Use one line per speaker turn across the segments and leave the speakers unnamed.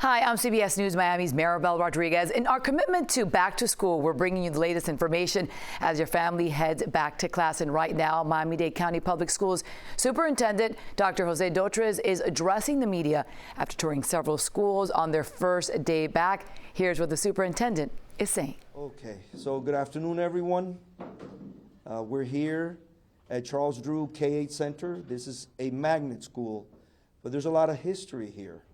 Hi, I'm CBS News Miami's Maribel Rodriguez. In our commitment to back to school, we're bringing you the latest information as your family heads back to class. And right now, Miami-Dade County Public Schools Superintendent Dr. Jose Dotres is addressing the media after touring several schools on their first day back. Here's what the superintendent is saying.
Okay, so good afternoon, everyone. We're here at Charles Drew K-8 Center. This is a magnet school, but there's a lot of history here.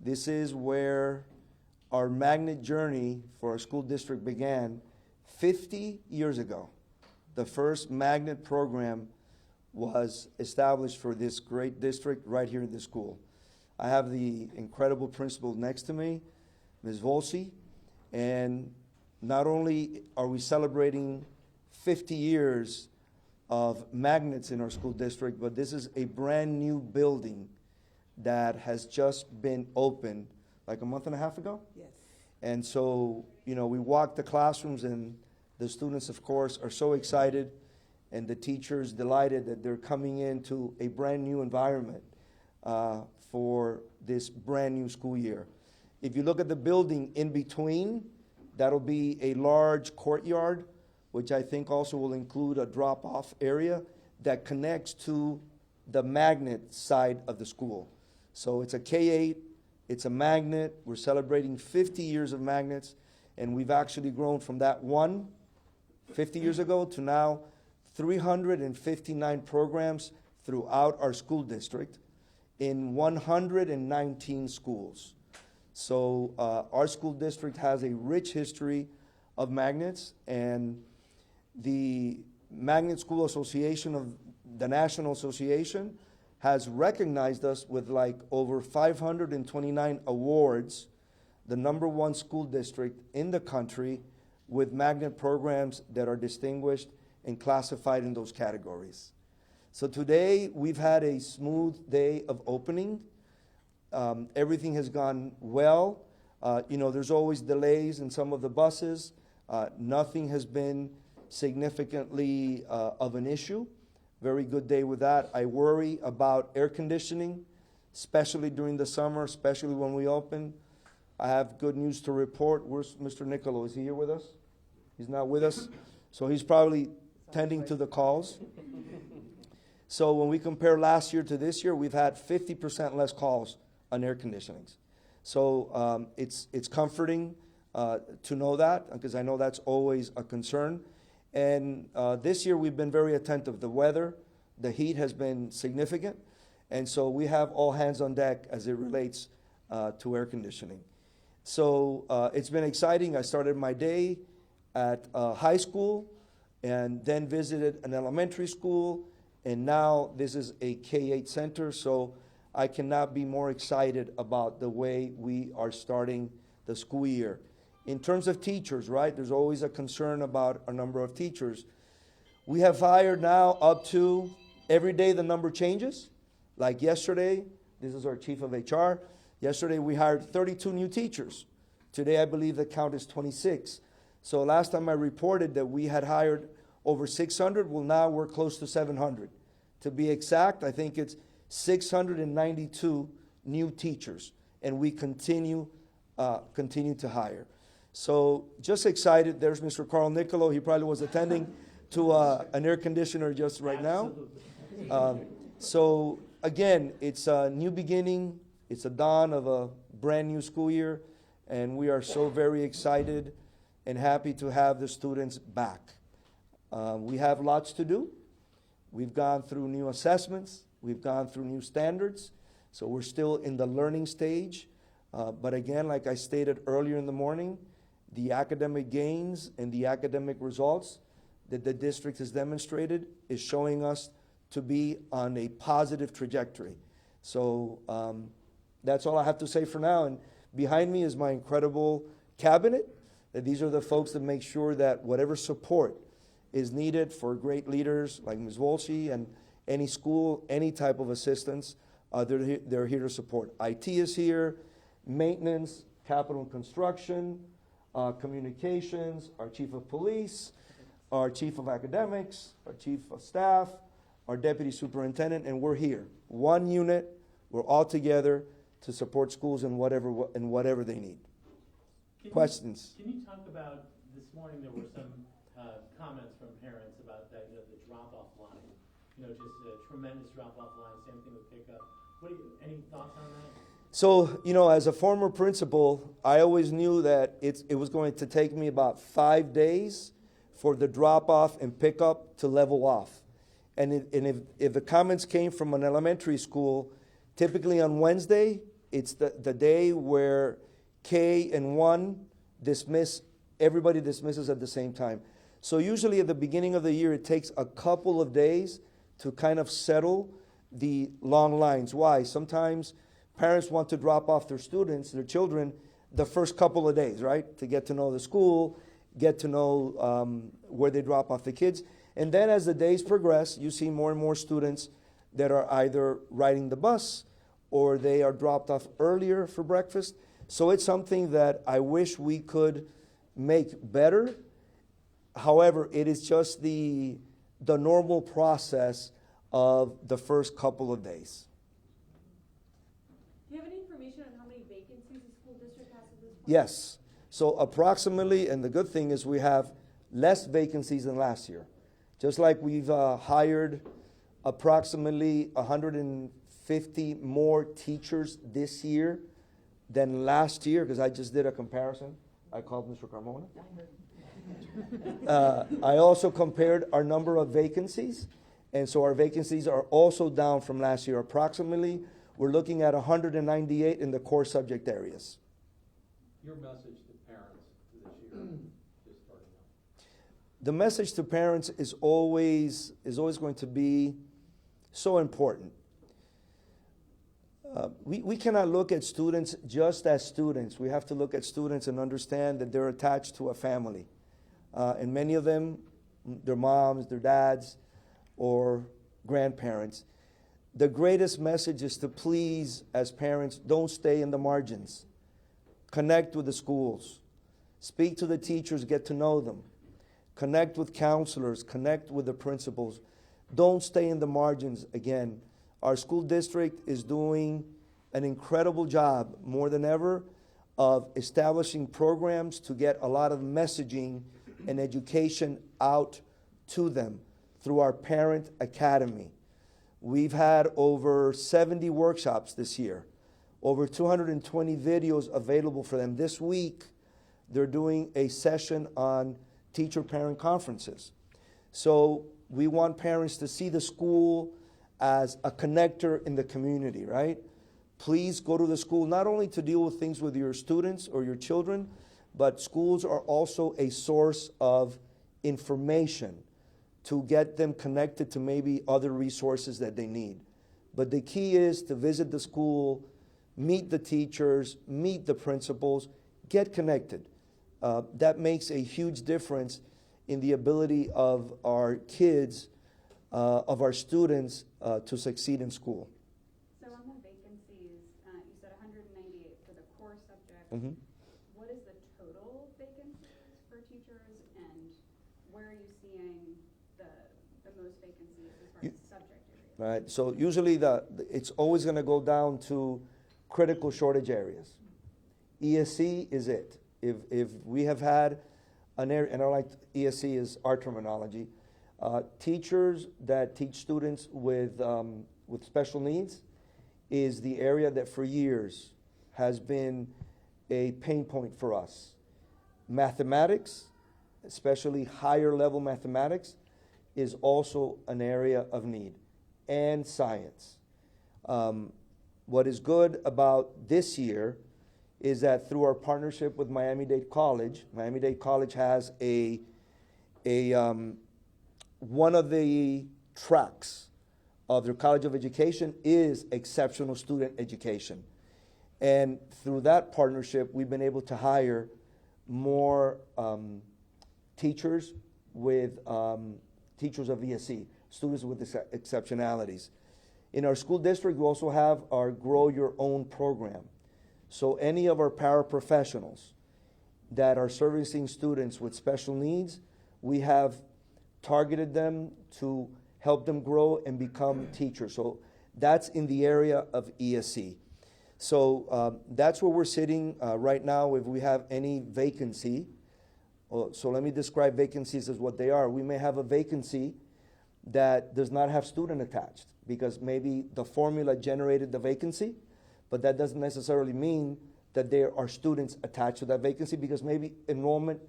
This is where our magnet journey for our school district began 50 years ago. The first magnet program was established for this great district right here in the school. I have the incredible principal next to me, Ms. Volsi, and not only are we celebrating 50 years of magnets in our school district, but this is a brand new building that has just been opened like a month and a half ago.
Yes.
And so, we walk the classrooms, and the students, of course, are so excited, and the teachers delighted that they're coming into a brand new environment for this brand new school year. If you look at the building in between, that'll be a large courtyard, which I think also will include a drop-off area that connects to the magnet side of the school. So it's a K-8, it's a magnet. We're celebrating 50 years of magnets, and we've actually grown from that 50 years ago to now 359 programs throughout our school district in 119 schools. So our school district has a rich history of magnets, and the Magnet School Association of the National Association has recognized us with like over 529 awards, the #1 school district in the country with magnet programs that are distinguished and classified in those categories. So today we've had a smooth day of opening. Everything has gone well. There's always delays in some of the buses. Nothing has been significantly of an issue. Very good day with that. I worry about air conditioning, especially during the summer, especially when we open. I have good news to report. Where's Mr. Nicolo? Is he here with us? He's not with us. So he's probably tending to the calls. So when we compare last year to this year, we've had 50% less calls on air conditionings. So it's comforting to know that, because I know that's always a concern. And this year we've been very attentive. The weather, the heat has been significant, and so we have all hands on deck as it relates to air conditioning. So it's been exciting. I started my day at high school and then visited an elementary school, and now this is a K-8 center, so I cannot be more excited about the way we are starting the school year. In terms of teachers, right, there's always a concern about a number of teachers. We have hired now up to, every day the number changes. Like yesterday, this is our chief of HR. Yesterday we hired 32 new teachers. Today I believe the count is 26. So last time I reported that we had hired over 600, well now we're close to 700. To be exact, I think it's 692 new teachers, and we continue to hire. So just excited. There's Mr. Carl Nicolo. He probably was attending to an air conditioner just right now. So again, it's a new beginning. It's a dawn of a brand new school year, and we are so very excited and happy to have the students back. We have lots to do. We've gone through new assessments. We've gone through new standards. So we're still in the learning stage. But again, like I stated earlier in the morning, the academic gains and the academic results that the district has demonstrated is showing us to be on a positive trajectory. So that's all I have to say for now. And behind me is my incredible cabinet. These are the folks that make sure that whatever support is needed for great leaders like Ms. Walshy and any school, any type of assistance, they're here to support. IT is here, maintenance, capital and construction, communications, our chief of police, our chief of academics, our chief of staff, our deputy superintendent, and we're here. One unit, we're all together to support schools in whatever they need. Questions?
Can you talk about, this morning there were some comments from parents about the drop-off line, just a tremendous drop-off line, same thing with pickup. Any thoughts on that?
So, as a former principal, I always knew that it was going to take me about 5 days for the drop-off and pickup to level off. And if the comments came from an elementary school, typically on Wednesday, it's the day where K and 1 everybody dismisses at the same time. So usually at the beginning of the year, it takes a couple of days to kind of settle the long lines. Why? Sometimes parents want to drop off their children, the first couple of days, right? To get to know the school, get to know where they drop off the kids. And then as the days progress, you see more and more students that are either riding the bus or they are dropped off earlier for breakfast. So it's something that I wish we could make better. However, it is just the normal process of the first couple of days.
Do you have any information on how many vacancies the school district has at this point?
Yes. So approximately, and the good thing is we have less vacancies than last year. Just like we've hired approximately 150 more teachers this year than last year, because I just did a comparison. I called Mr. Carmona. I also compared our number of vacancies, and so our vacancies are also down from last year. Approximately, we're looking at 198 in the core subject areas.
Your message to parents this year, just starting out.
The message to parents is always going to be so important. We cannot look at students just as students. We have to look at students and understand that they're attached to a family. And many of them, their moms, their dads, or grandparents. The greatest message is to please, as parents, don't stay in the margins. Connect with the schools. Speak to the teachers, get to know them. Connect with counselors, connect with the principals. Don't stay in the margins again. Our school district is doing an incredible job, more than ever, of establishing programs to get a lot of messaging and education out to them through our Parent Academy. We've had over 70 workshops this year, over 220 videos available for them. This week, they're doing a session on teacher-parent conferences. So we want parents to see the school as a connector in the community, right? Please go to the school, not only to deal with things with your students or your children, but schools are also a source of information to get them connected to maybe other resources that they need. But the key is to visit the school, meet the teachers, meet the principals, get connected. That makes a huge difference in the ability of our kids, of our students, to succeed in school.
So on the vacancies, you said 198 for the core subject.
Mm-hmm.
What is the total vacancies for teachers, and where are you seeing the most vacancies as far as subject areas?
Right. So usually it's always going to go down to critical shortage areas. ESC is it. If we have had an area, and I like ESC is our terminology, teachers that teach students with special needs is the area that for years has been a pain point for us. Mathematics, especially higher level mathematics, is also an area of need, and science. What is good about this year is that through our partnership with Miami-Dade College has one of the tracks of their College of Education is exceptional student education. And through that partnership, we've been able to hire more teachers with teachers of ESC, students with exceptionalities. In our school district, we also have our Grow Your Own program. So any of our paraprofessionals that are servicing students with special needs, we have targeted them to help them grow and become teachers. So that's in the area of ESC. So that's where we're sitting right now if we have any vacancy. So let me describe vacancies as what they are. We may have a vacancy that does not have student attached because maybe the formula generated the vacancy, but that doesn't necessarily mean that there are students attached to that vacancy because maybe enrollment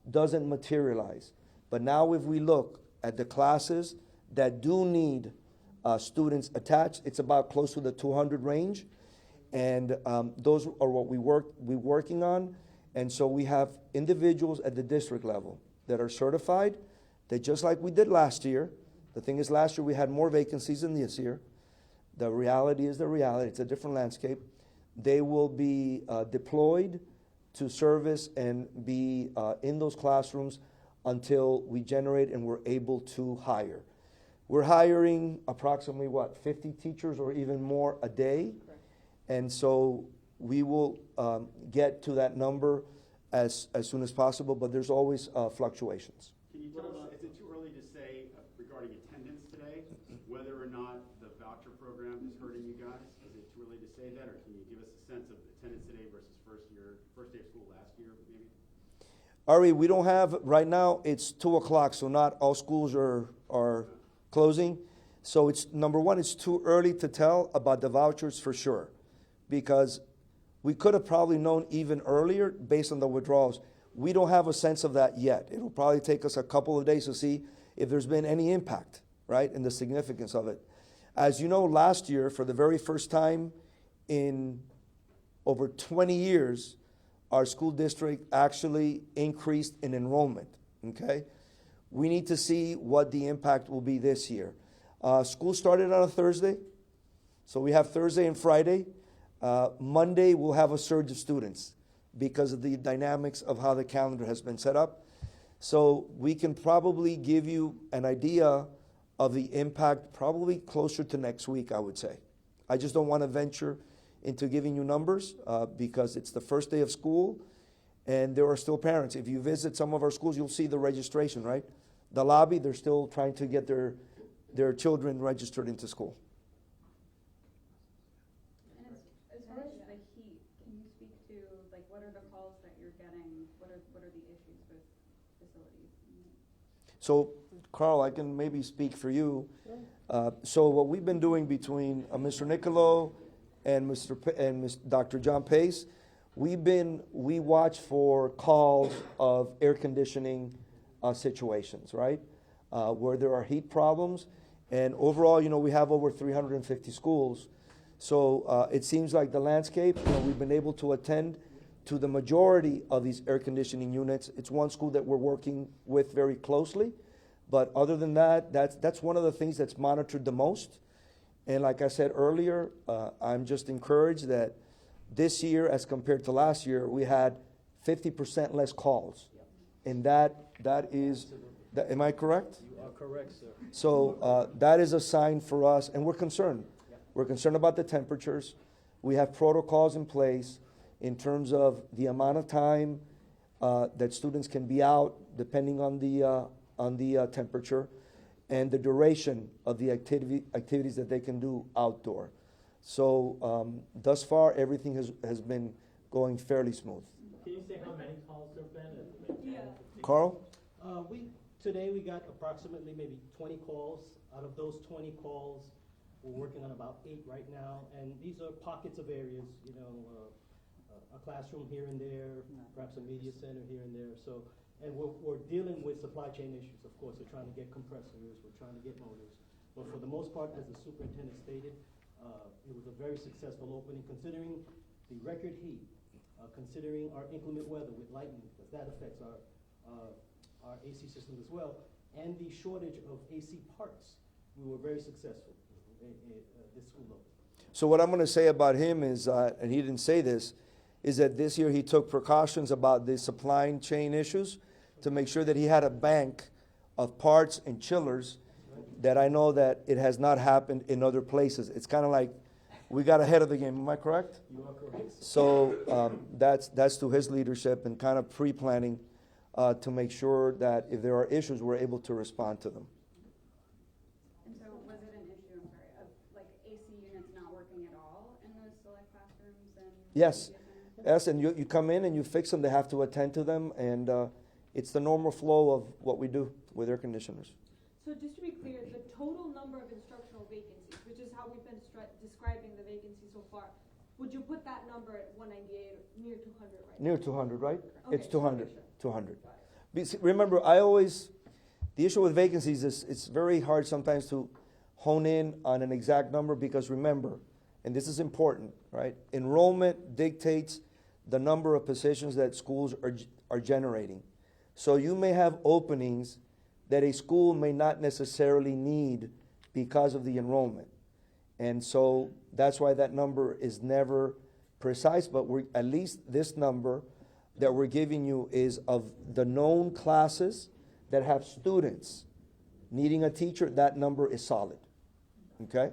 doesn't materialize. But now if we look at the classes that do need students attached, it's about close to the 200 range. And those are what we're working on. And so we have individuals at the district level that are certified, that just like we did last year, the thing is last year we had more vacancies than this year. The reality is the reality. It's a different landscape. They will be deployed to service and be in those classrooms until we generate and we're able to hire. We're hiring approximately, 50 teachers or even more a day? Correct. And so we will get to that number as soon as possible, but there's always fluctuations.
Can you tell us, is it too early to say regarding attendance today, whether or not the voucher program is hurting you guys? Is it too early to say that, or can you give us a sense of attendance today versus first day of school last year, maybe?
Ari, we don't have, right now it's 2 o'clock, so not all schools are closing. So it's, number one, it's too early to tell about the vouchers for sure, because we could have probably known even earlier based on the withdrawals. We don't have a sense of that yet. It'll probably take us a couple of days to see if there's been any impact, right, and the significance of it. As you know, last year, for the very first time in over 20 years, our school district actually increased in enrollment, okay? We need to see what the impact will be this year. School started on a Thursday, so we have Thursday and Friday. Monday, we'll have a surge of students because of the dynamics of how the calendar has been set up. So we can probably give you an idea of the impact probably closer to next week, I would say. I just don't want to venture into giving you numbers because it's the first day of school and there are still parents. If you visit some of our schools, you'll see the registration, right? The lobby, they're still trying to get their children registered into school.
And as far as the heat, can you speak to, like, what are the calls that you're getting? What are the issues with facilities?
So, Carl, I can maybe speak for you. So what we've been doing between Mr. Nicolo and Dr. John Pace, we watch for calls of air conditioning situations, right? Where there are heat problems. And overall, we have over 350 schools. So it seems like the landscape, we've been able to attend to the majority of these air conditioning units. It's one school that we're working with very closely. But other than that, that's one of the things that's monitored the most. And like I said earlier, I'm just encouraged that this year, as compared to last year, we had 50% less calls. And that is, am I correct?
You are correct, sir.
So that is a sign for us, and we're concerned. We're concerned about the temperatures. We have protocols in place in terms of the amount of time that students can be out, depending on the temperature, and the duration of the activities that they can do outdoor. So thus far, everything has been going fairly smooth.
Can you say how many calls there have been?
Carl?
Today we got approximately maybe 20 calls. Out of those 20 calls, we're working on about 8 right now, and these are pockets of areas, a classroom here and there, perhaps a media center here and there. So, and we're dealing with supply chain issues, of course. We're trying to get compressors, we're trying to get motors. But for the most part, as the superintendent stated, it was a very successful opening, considering the record heat, considering our inclement weather with lightning, because that affects our AC systems as well, and the shortage of AC parts. We were very successful at this school level.
So what I'm going to say about him is, and he didn't say this, is that this year he took precautions about the supply chain issues to make sure that he had a bank of parts and chillers that I know that it has not happened in other places. It's kind of like we got ahead of the game. Am I correct?
You are correct.
So that's to his leadership and kind of pre-planning to make sure that if there are issues, we're able to respond to them.
And so was it an issue, I'm sorry, of like AC units not working at all in those select classrooms?
Yes. Yes, and you come in and you fix them. They have to attend to them, and it's the normal flow of what we do with air conditioners.
So just to be clear, the total number of instructional vacancies, which is how we've been describing the vacancy so far, would you put that number at 198 or near 200 right now?
Near 200, right?
Okay,
It's
just wanna
200.
make sure.
200. Remember, the issue with vacancies is it's very hard sometimes to hone in on an exact number because remember, and this is important, right? Enrollment dictates the number of positions that schools are generating. So you may have openings that a school may not necessarily need because of the enrollment. And so that's why that number is never precise, but at least this number that we're giving you is of the known classes that have students needing a teacher, that number is solid, okay?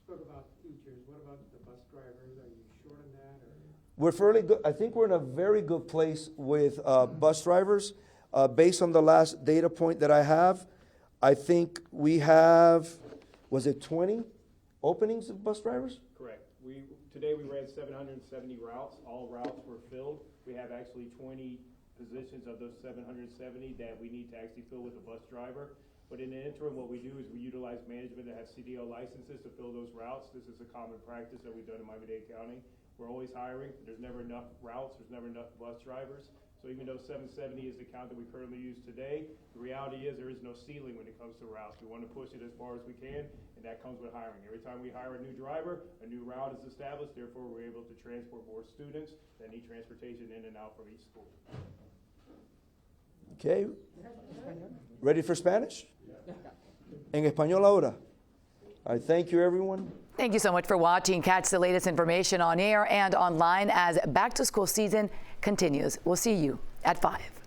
Spoke about teachers, what about the bus drivers, are you short on that, or?
We're fairly good. I think we're in a very good place with bus drivers. Based on the last data point that I have, I think we have, was it 20 openings of bus drivers?
Correct. Today we ran 770 routes. All routes were filled. We have actually 20 positions of those 770 that we need to actually fill with a bus driver. But in the interim, what we do is we utilize management that have CDL licenses to fill those routes. This is a common practice that we've done in Miami-Dade County. We're always hiring. There's never enough routes. There's never enough bus drivers. So even though 770 is the count that we currently use today, the reality is there is no ceiling when it comes to routes. We want to push it as far as we can, and that comes with hiring. Every time we hire a new driver, a new route is established. Therefore, we're able to transport more students that need transportation in and out from each school.
Okay. Ready for Spanish? En español ahora. All right, thank you, everyone.
Thank you so much for watching. Catch the latest information on air and online as back to school season continues. We'll see you at 5.